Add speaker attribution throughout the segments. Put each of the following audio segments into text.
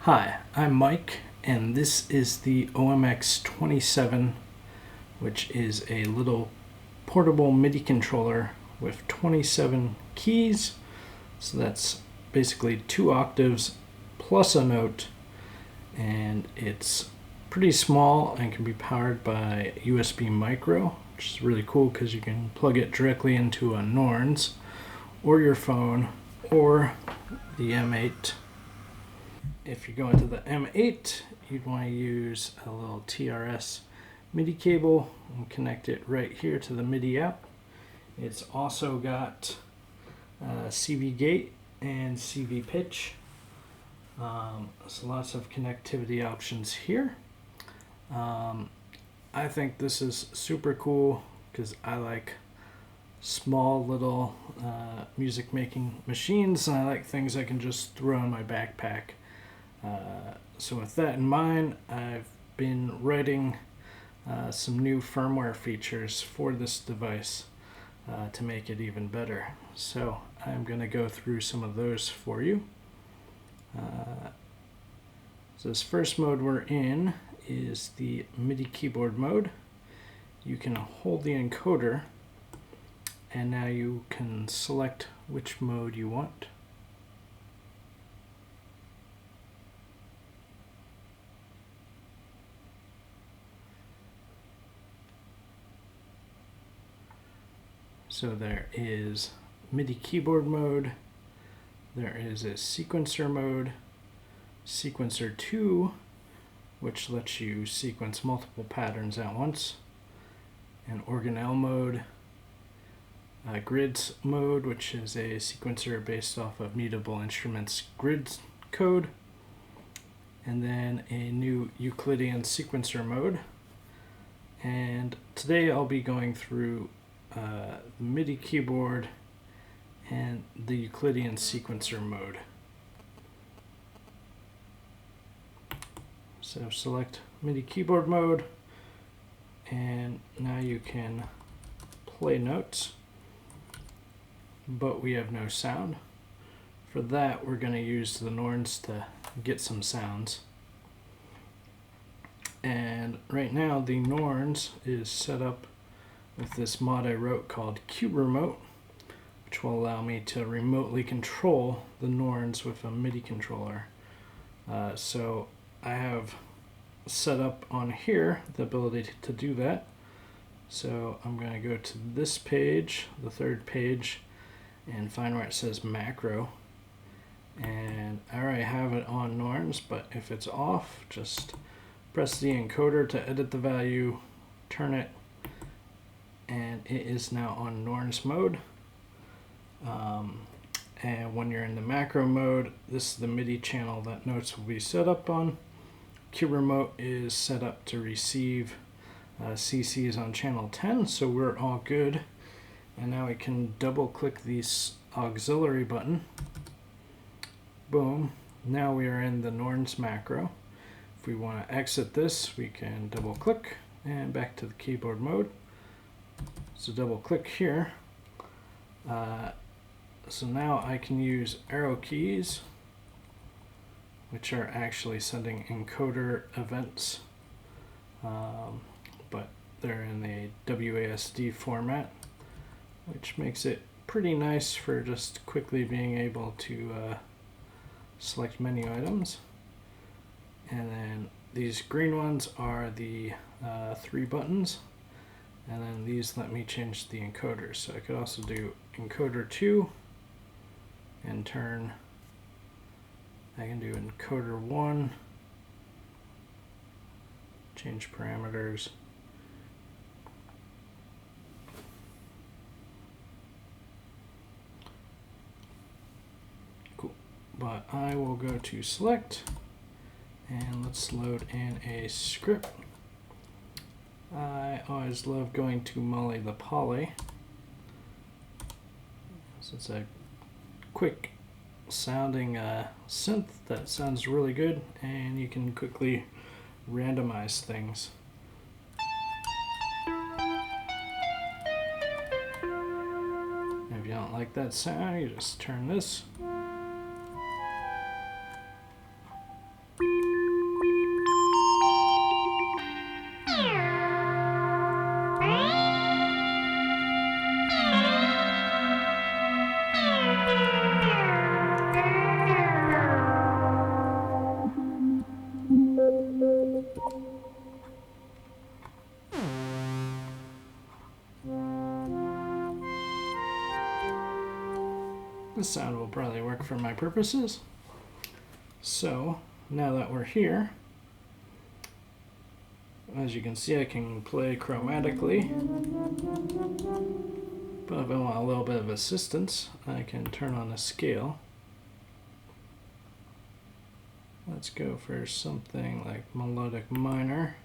Speaker 1: Hi, I'm Mike, and this is the OMX-27, which is a little portable MIDI controller with 27 keys. So that's basically 2 octaves plus a note, and it's pretty small and can be powered by USB micro, which is really cool because you can plug it directly into a Norns or your phone or the M8. If you go into the M8, you'd want to use a little TRS MIDI cable and connect it right here to the MIDI app. It's also got CV gate and CV pitch. So lots of connectivity options here. I think this is super cool because I like small little music making machines, and I like things I can just throw in my backpack. So with that in mind, I've been writing some new firmware features for this device to make it even better. So I'm going to go through some of those for you. So this first mode we're in is the MIDI keyboard mode. You can hold the encoder, and now you can select which mode you want. So there is MIDI keyboard mode, there is a sequencer mode, sequencer 2, which lets you sequence multiple patterns at once, and organelle mode, grids mode, which is a sequencer based off of Mutable Instruments grids code, and then a new Euclidean Sequencer mode. And today I'll be going through the MIDI keyboard and the Euclidean sequencer mode. So select MIDI keyboard mode, and now you can play notes, but we have no sound. For that, we're going to use the Norns to get some sounds. And right now the Norns is set up with this mod I wrote called Cube Remote, which will allow me to remotely control the Norns with a MIDI controller. So I have set up on here the ability to do that. So I'm going to go to this page, the third page, and find where it says macro. And I already have it on Norns, but if it's off, just press the encoder to edit the value, turn it, and it is now on Norns mode. And when you're in the macro mode, this is the MIDI channel that notes will be set up on. Cube Remote is set up to receive CCs on channel 10, so we're all good. And now we can double click the auxiliary button. Boom. Now we are in the Norns macro. If we want to exit this, we can double click and back to the keyboard mode. So double click here. So now I can use arrow keys, which are actually sending encoder events, but they're in a WASD format, which makes it pretty nice for just quickly being able to select menu items. And then these green ones are the 3 buttons. And then these let me change the encoders. So I could also do encoder 2 and turn, I can do encoder 1, change parameters. Cool, but I will go to select, and let's load in a script. I always love going to Molly the Poly. So it's a quick sounding synth that sounds really good, and you can quickly randomize things. If you don't like that sound, you just turn this. This sound will probably work for my purposes. So now that we're here, as you can see, I can play chromatically. But if I want a little bit of assistance, I can turn on the scale. Let's go for something like melodic minor.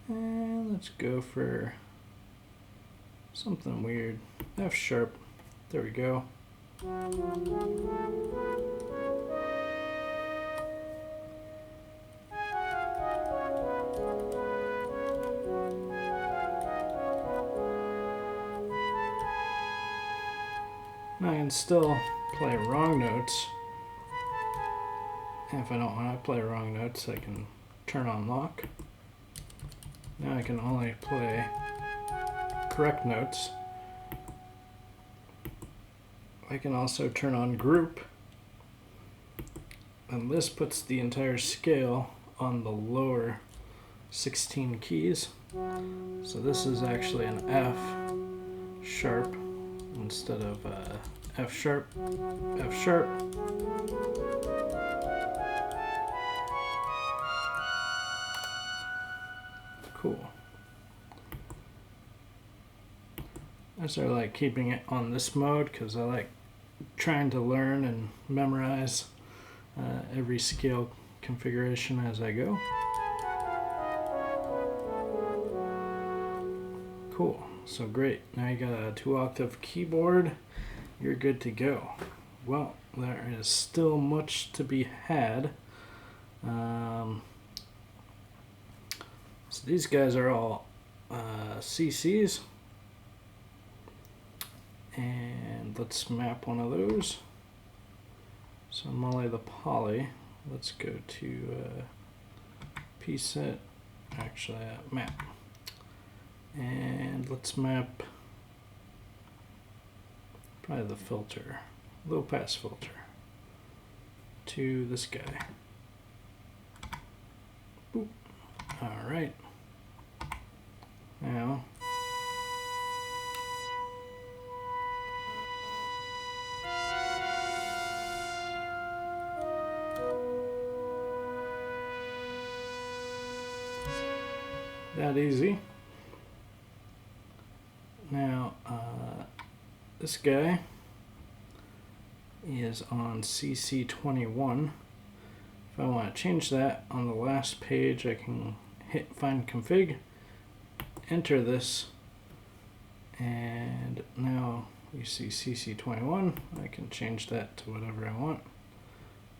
Speaker 1: And let's go for something weird. F sharp. There we go. I can still play wrong notes. And if I don't want to play wrong notes, I can turn on lock. Now I can only play correct notes. I can also turn on group. And this puts the entire scale on the lower 16 keys. So this is actually an F sharp instead of F sharp, F sharp. Cool. I sort of like keeping it on this mode because I like trying to learn and memorize every scale configuration as I go. Cool. So great. Now you got a 2-octave keyboard. You're good to go. Well, there is still much to be had. So these guys are all CCs. And let's map one of those. So Molly the Poly. Let's go to preset, actually map. And let's map probably the filter, low pass filter, to this guy. Boop. All right. Now that easy. Now this guy is on CC21. If I want to change that on the last page, I can hit find config, enter this, and now you see CC21. I can change that to whatever I want.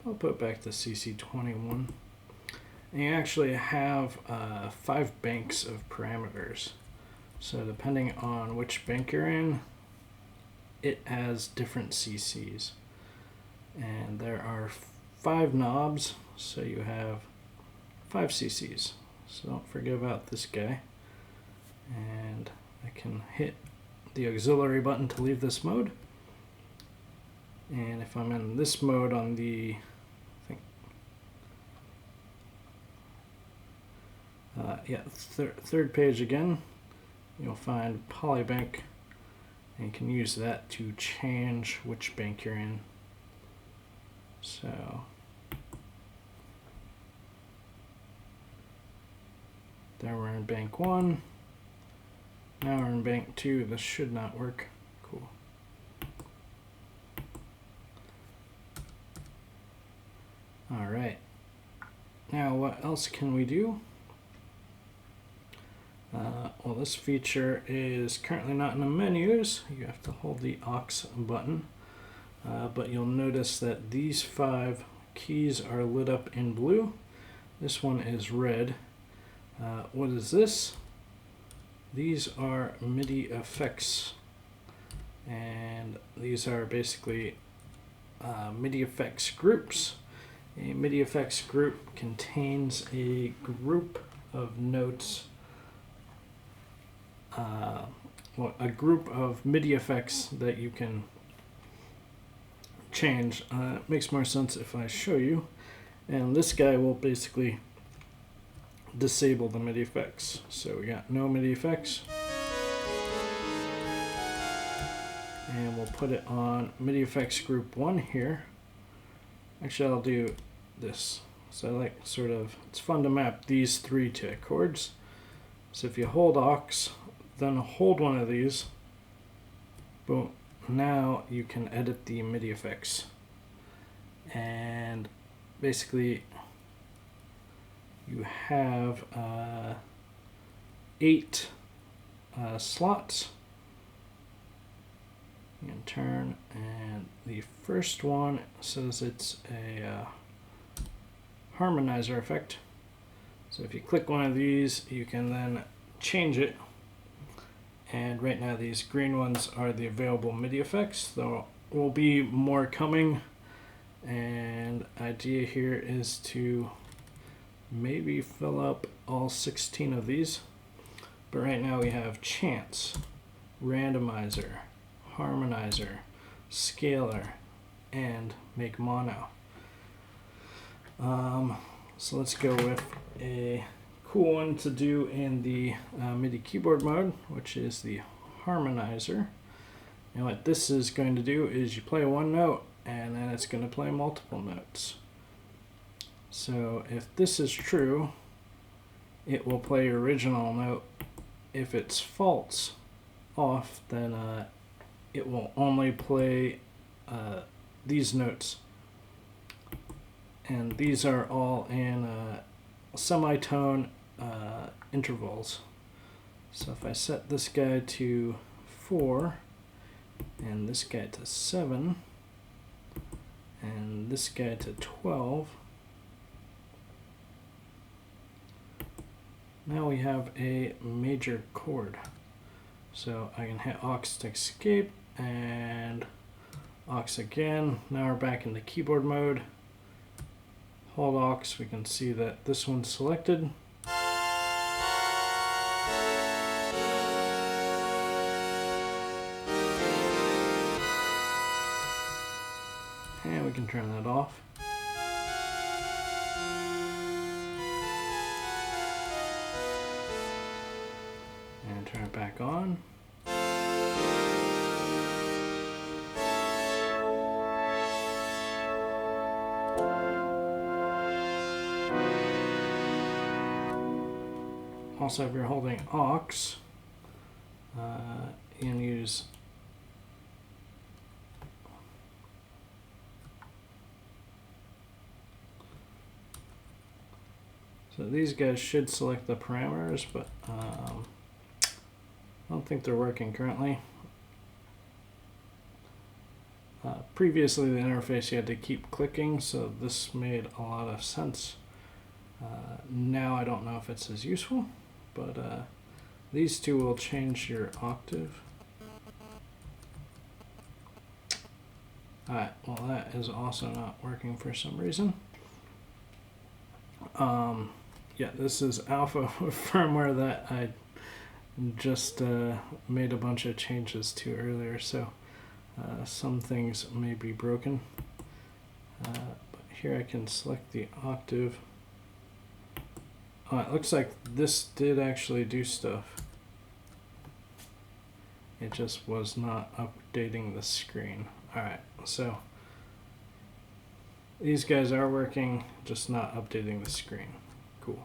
Speaker 1: I'll put back to CC21. And you actually have 5 banks of parameters. So depending on which bank you're in, it has different CCs. And there are 5 knobs, so you have 5 CCs. So don't forget about this guy. And I can hit the auxiliary button to leave this mode. And if I'm in this mode on the third page again, you'll find polybank, and you can use that to change which bank you're in. So there we're in bank 1. Now we're in bank 2. This should not work. Cool. All right. Now what else can we do? Well, this feature is currently not in the menus. You have to hold the aux button. But you'll notice that these 5 keys are lit up in blue. This one is red. What is this? These are Midi FX. And these are basically Midi FX groups. A Midi FX group contains a group of notes, a group of MIDI effects that you can change. It makes more sense if I show you. And this guy will basically disable the MIDI effects. So we got no MIDI effects. And we'll we'll put it on MidiFX group 1 here. Actually, I'll do this. So I like it's fun to map these three to chords. So if you hold aux, then hold one of these, boom, now you can edit the MidiFX. And basically you have 8 slots. You can turn, and the first one says it's a harmonizer effect. So if you click one of these, you can then change it. And right now these green ones are the available MIDI effects. There will be more coming, and idea here is to maybe fill up all 16 of these. But right now we have chance, randomizer, harmonizer, scalar, and make mono. So let's go with a cool one to do in the MIDI keyboard mode, which is the harmonizer. And what this is going to do is you play one note and then it's going to play multiple notes. So if this is true, it will play your original note. If it's false, off, then it will only play these notes. And these are all in semitone intervals. So if I set this guy to 4, and this guy to 7, and this guy to 12, now we have a major chord. So I can hit aux to escape, and aux again. Now we're back in the keyboard mode. Hold aux, we can see that this one's selected. And we can turn that off. And turn it back on. Also, if you're holding aux, you can use so these guys should select the parameters, but I don't think they're working currently. Previously, the interface you had to keep clicking, so this made a lot of sense. Now I don't know if it's as useful, but these two will change your octave. Alright, well that is also not working for some reason. Yeah, this is alpha firmware that I just made a bunch of changes to earlier, so some things may be broken. But here I can select the octave. It looks like this did actually do stuff. It just was not updating the screen. Alright, so these guys are working, just not updating the screen. Cool.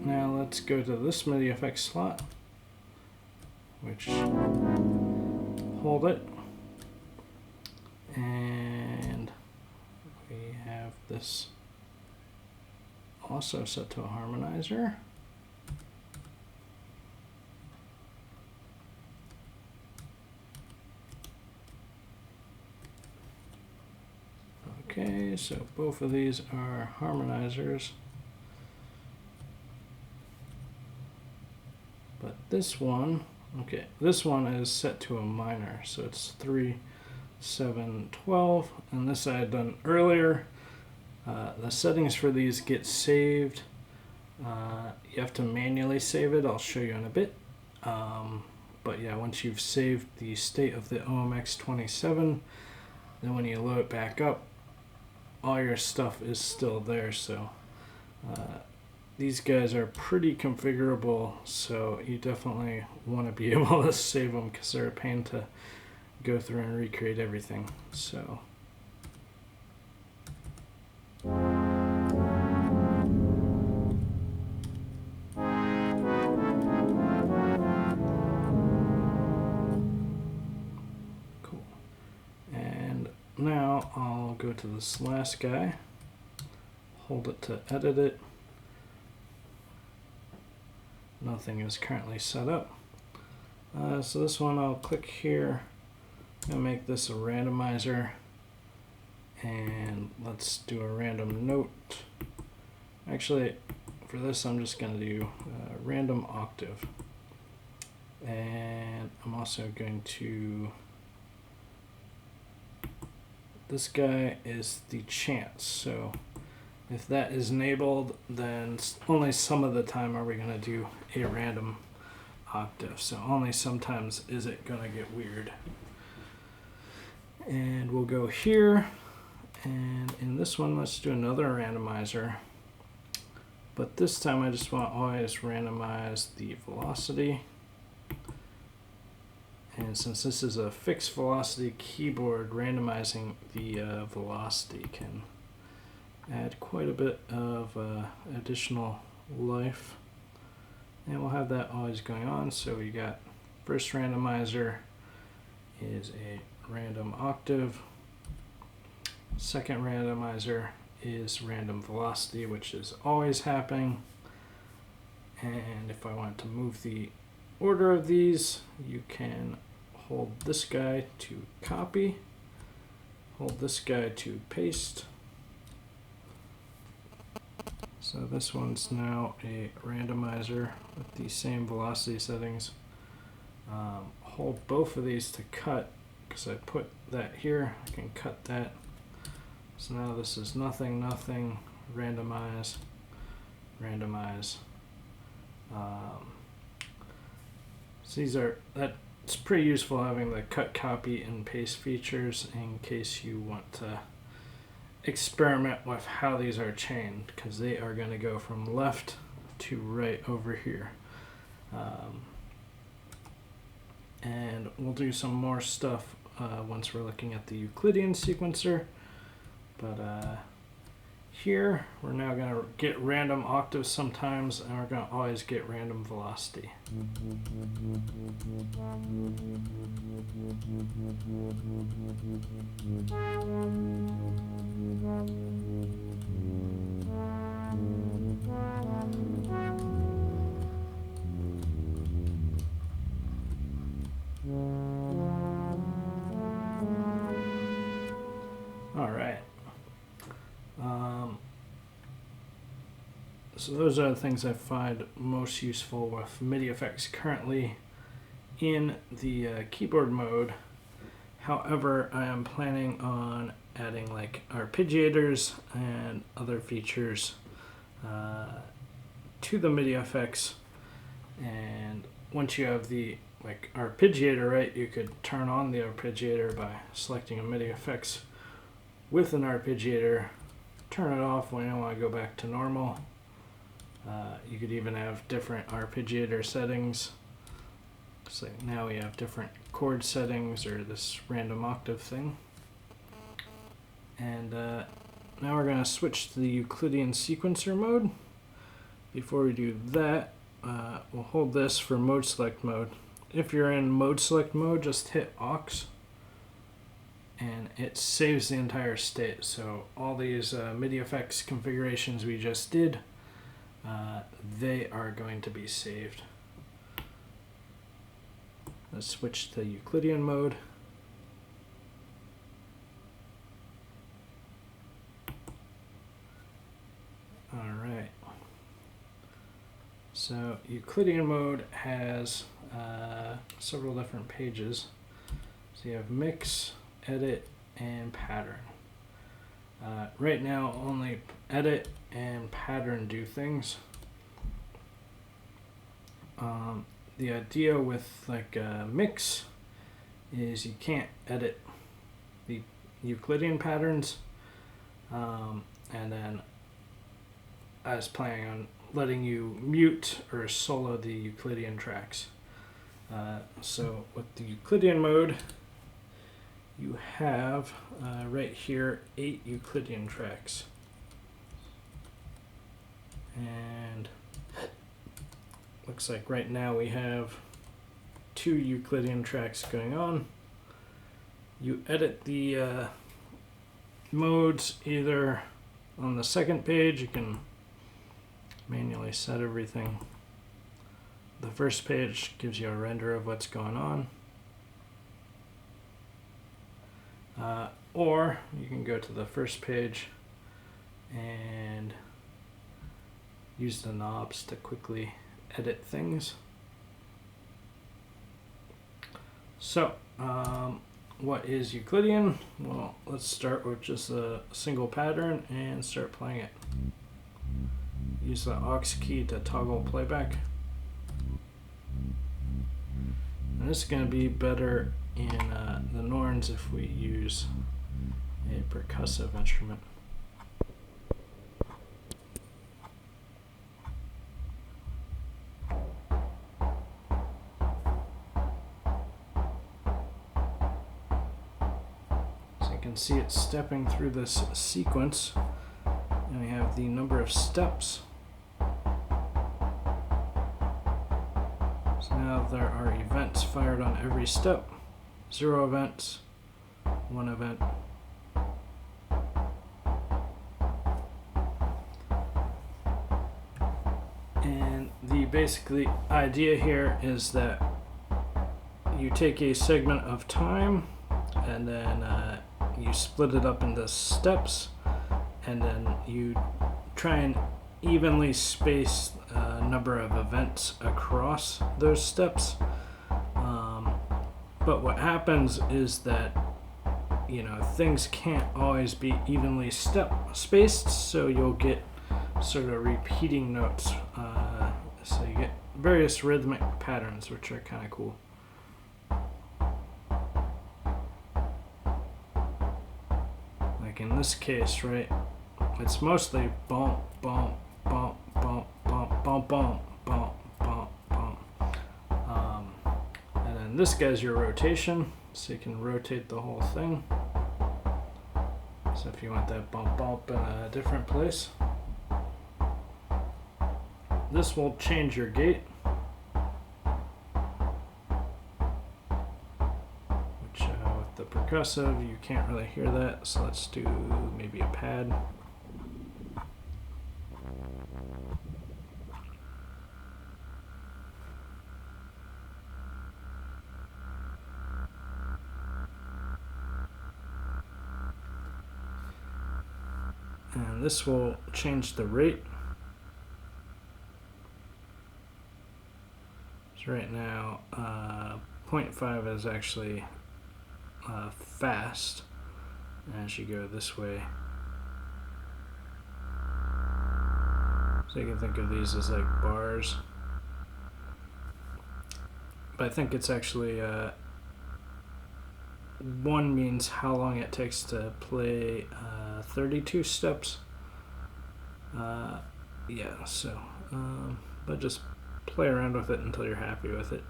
Speaker 1: Now let's go to this MidiFX slot, which hold it, and we have this also set to a harmonizer. Okay, so both of these are harmonizers. But this one, okay, this one is set to a minor, so it's 3, 7, 12, and this I had done earlier. The settings for these get saved. You have to manually save it, I'll show you in a bit. But yeah, once you've saved the state of the OMX-27, then when you load it back up, all your stuff is still there. So these guys are pretty configurable, so you definitely want to be able to save them because they're a pain to go through and recreate everything. So cool. And now I'll go to this last guy, hold it to edit it. Nothing is currently set up. So this one I'll click here and make this a randomizer, and let's do a random note. Actually, for this I'm just going to do random octave, and I'm also going to, this guy is the chance, so if that is enabled, then only some of the time are we going to do a random octave. So only sometimes is it going to get weird. And we'll go here, and in this one, let's do another randomizer. But this time I just want to always randomize the velocity. And since this is a fixed velocity keyboard, randomizing the velocity can add quite a bit of additional life, and we'll have that always going on. So we got first randomizer is a random octave, second randomizer is random velocity, which is always happening. And if I want to move the order of these, you can hold this guy to copy, hold this guy to paste. So this one's now a randomizer with the same velocity settings. Hold both of these to cut, because I put that here, I can cut that. So now this is nothing, nothing, randomize, randomize. So that's pretty useful, having the cut, copy, and paste features in case you want to experiment with how these are chained, because they are going to go from left to right over here. And we'll do some more stuff once we're looking at the Euclidean sequencer. But here we're now going to get random octaves sometimes, and we're going to always get random velocity. All right. So those are the things I find most useful with MidiFX currently in the keyboard mode. However, I am planning on adding like arpeggiators and other features to the MidiFX. And once you have the arpeggiator, right, you could turn on the arpeggiator by selecting a MidiFX with an arpeggiator, turn it off when you want to go back to normal. You could even have different arpeggiator settings. So now we have different chord settings, or this random octave thing. And now we're going to switch to the Euclidean sequencer mode. Before we do that, we'll hold this for mode select mode. If you're in mode select mode, just hit aux, and it saves the entire state. So all these MidiFX configurations we just did, they are going to be saved. Let's switch to Euclidean mode. All right. So Euclidean mode has several different pages. So you have mix, edit, and pattern. Right now only edit and pattern do things. The idea with mix is you can't edit the Euclidean patterns. And then I was planning on letting you mute or solo the Euclidean tracks. So with the Euclidean mode, you have right here 8 Euclidean tracks. And looks like right now we have 2 Euclidean tracks going on. You edit the modes either on the second page, you can manually set everything. The first page gives you a render of what's going on. Or you can go to the first page and use the knobs to quickly edit things. So, what is Euclidean? Well, let's start with just a single pattern and start playing it. Use the aux key to toggle playback. And this is going to be better in the Norns if we use a percussive instrument. So you can see it stepping through this sequence, and we have the number of steps. So now there are events fired on every step. 0 events, 1 event. And the basically idea here is that you take a segment of time and then you split it up into steps, and then you try and evenly space a number of events across those steps. But what happens is that, you know, things can't always be evenly spaced, so you'll get sort of repeating notes. So you get various rhythmic patterns, which are kind of cool. Like in this case, right, it's mostly bump, bump, bump, bump, bump, bump, bump, bump, bump, bump. And then this guy's your rotation, so you can rotate the whole thing. So if you want that bump bump in a different place, this will change your gate, which with the percussive you can't really hear that, so let's do maybe a pad. And this will change the rate. So right now, 0.5 is actually fast, and as you go this way. So you can think of these as like bars. But I think it's actually 1 means how long it takes to play 32 steps. Yeah, so, but just play around with it until you're happy with it.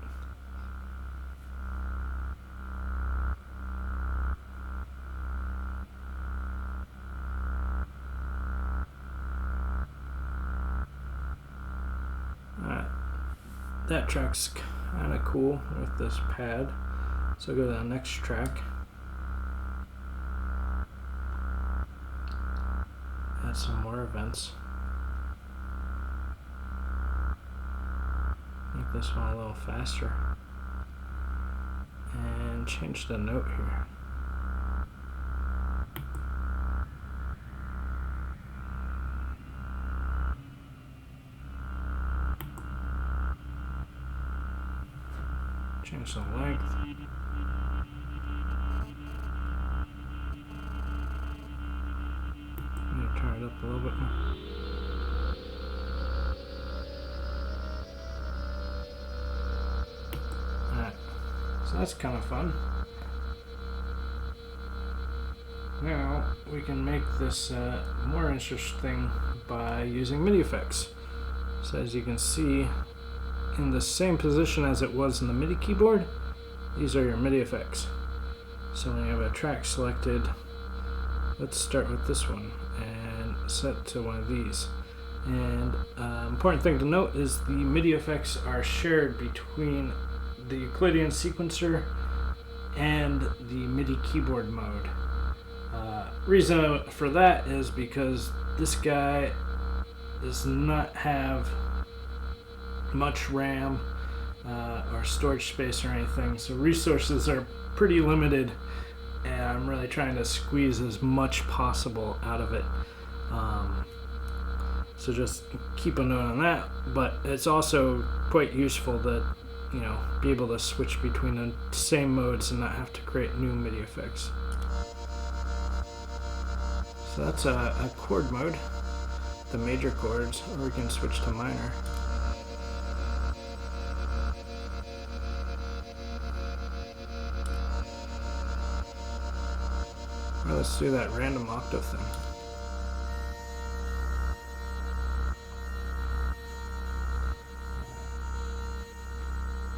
Speaker 1: Alright, that track's kind of cool with this pad. So go to the next track. Add some more events. Make this one a little faster. And change the note here. Change the length. Turn it up a little bit more. Alright, so that's kind of fun. Now we can make this more interesting by using MidiFX. So as you can see, in the same position as it was in the MIDI keyboard, these are your MidiFX. So when you have a track selected, let's start with this one and set to one of these. And important thing to note is the MidiFX are shared between the Euclidean Sequencer and the MIDI keyboard mode. Reason for that is because this guy does not have much RAM or storage space or anything, so resources are pretty limited, and I'm really trying to squeeze as much possible out of it. So just keep a note on that, but it's also quite useful to be able to switch between the same modes and not have to create new MIDI effects. So that's a chord mode, the major chords, or we can switch to minor. Or let's do that random octave thing.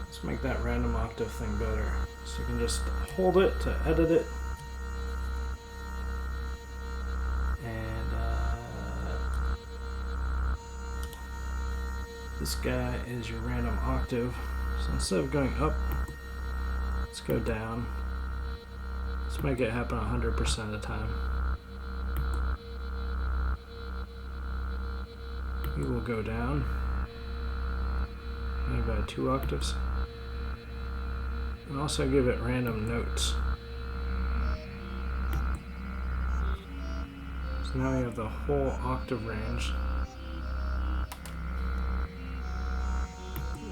Speaker 1: Let's make that random octave thing better. So you can just hold it to edit it. And this guy is your random octave. So instead of going up, let's go down. Let's make it happen 100% of the time. We will go down maybe by 2 octaves. And also give it random notes. So now we have the whole octave range.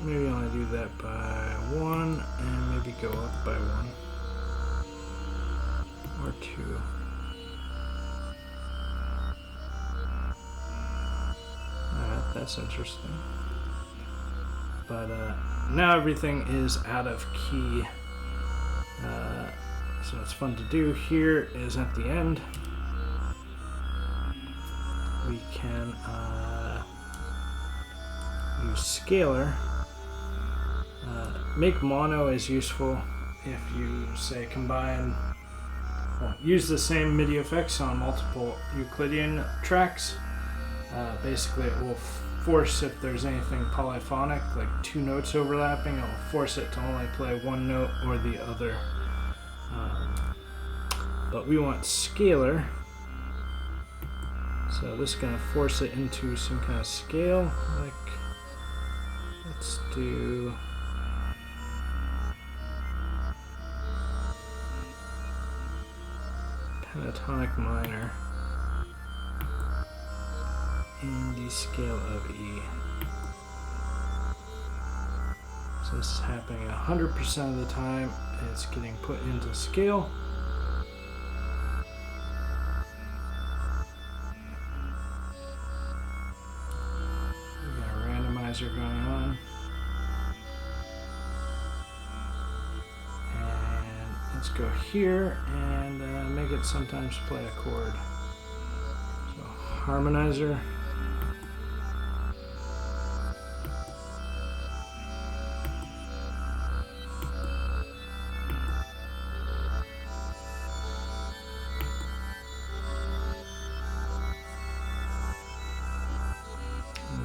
Speaker 1: Maybe only do that by 1 and maybe go up by 1 or 2. Alright, that's interesting. But now everything is out of key. So what's fun to do here is at the end, we can use scalar. Make mono is useful if you say combine, use the same MIDI effects on multiple Euclidean tracks. Basically it will force, if there's anything polyphonic, like 2 notes overlapping, it will force it to only play 1 note or the other. But we want scalar, so this is going to force it into some kind of scale. Like, let's do pentatonic minor in the scale of E. So this is happening 100% of the time. It's getting put into scale. We got a randomizer going on. And let's go here and make it sometimes play a chord. So harmonizer.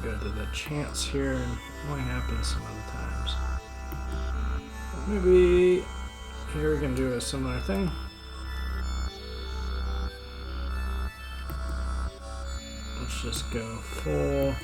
Speaker 1: Go to the chance here, and it only happens some other times. But maybe here we can do a similar thing. Let's just go full.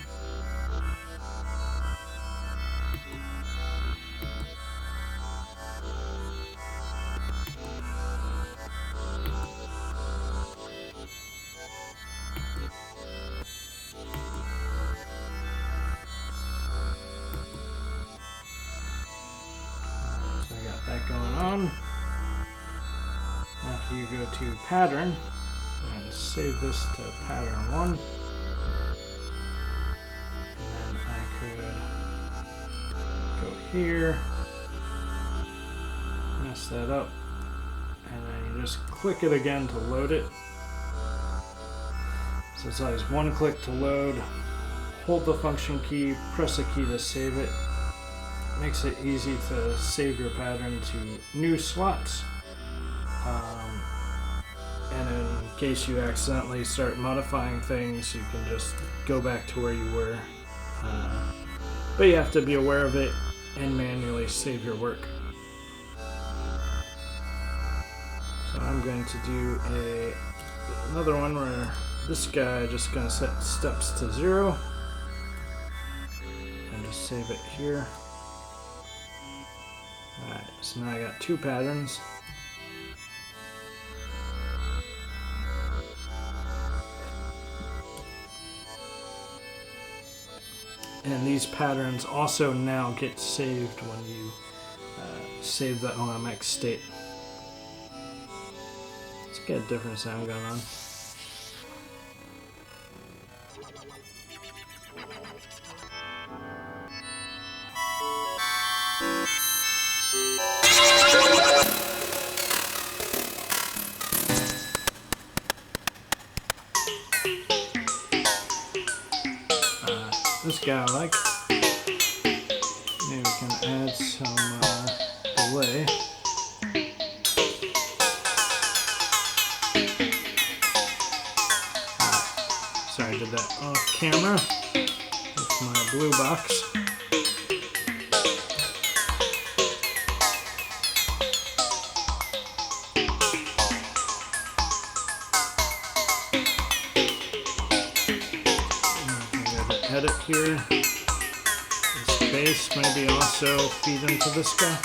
Speaker 1: That going on. After you go to pattern and save this to pattern 1, and then I could go here, mess that up, and then you just click it again to load it. So it's always one click to load. Hold the function key, press a key to save it. Makes it easy to save your pattern to new slots. And in case you accidentally start modifying things, you can just go back to where you were. But you have to be aware of it and manually save your work. So I'm going to do another one where this guy just going to set steps to 0 and just save it here. Alright, so now I got 2 patterns. And these patterns also now get saved when you save the OMX state. Let's get a different sound going on. This guy I like. Maybe we can add some delay. Sorry, I did that off camera with my blue box. Edit here. This bass maybe also feed into this guy.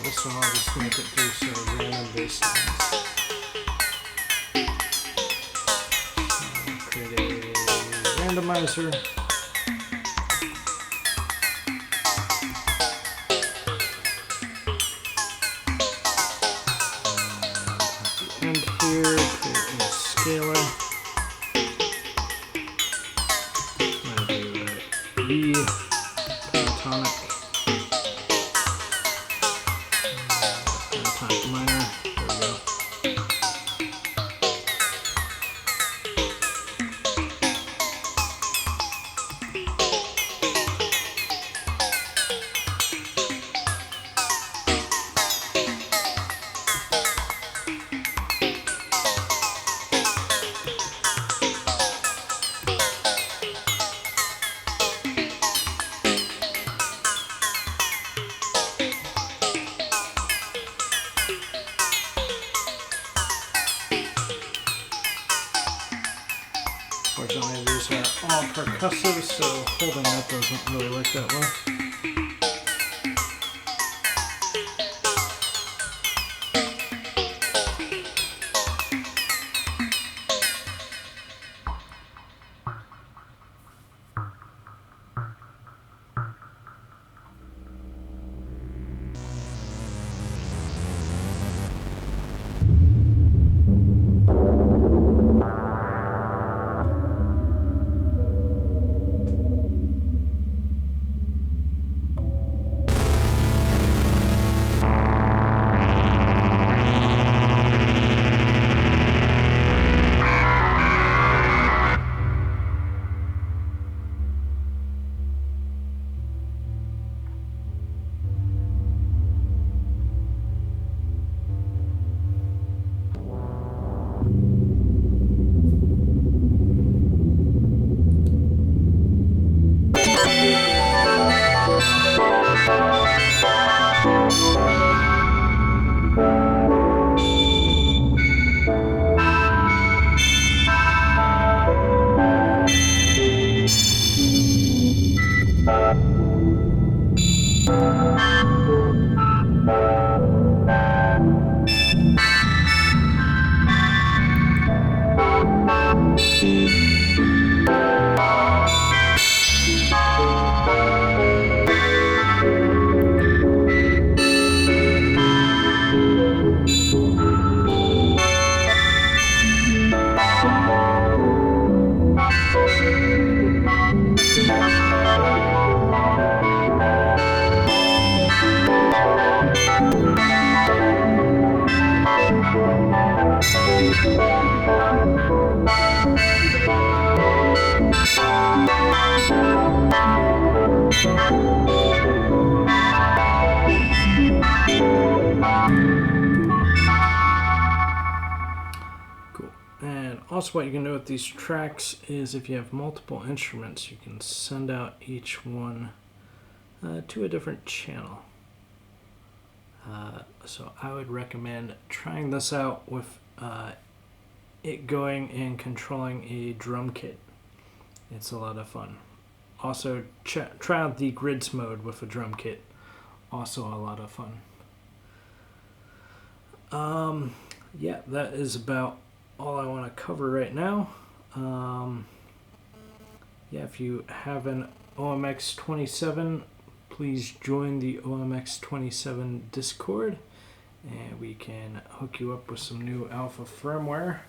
Speaker 1: This one I'll just make it do some random bass lines. Randomizer. And at the end here, create a scalar. I'm going to do B pentatonic. Pentatonic minor. There we go. Unfortunately, these are all percussive, so holding that doesn't really work that well. Cool. And also what you can do with these tracks is if you have multiple instruments, you can send out each one to a different channel. So I would recommend trying this out with it going and controlling a drum kit. It's a lot of fun. Also, try out the grids mode with a drum kit. Also a lot of fun. Yeah, that is about all I want to cover right now. Yeah, if you have an OMX-27, please join the OMX-27 Discord, and we can hook you up with some new alpha firmware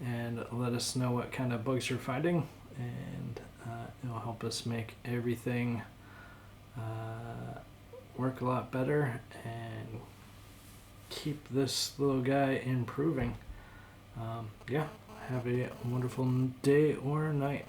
Speaker 1: and let us know what kind of bugs you're finding, and it'll help us make everything work a lot better and keep this little guy improving. Yeah, have a wonderful day or night.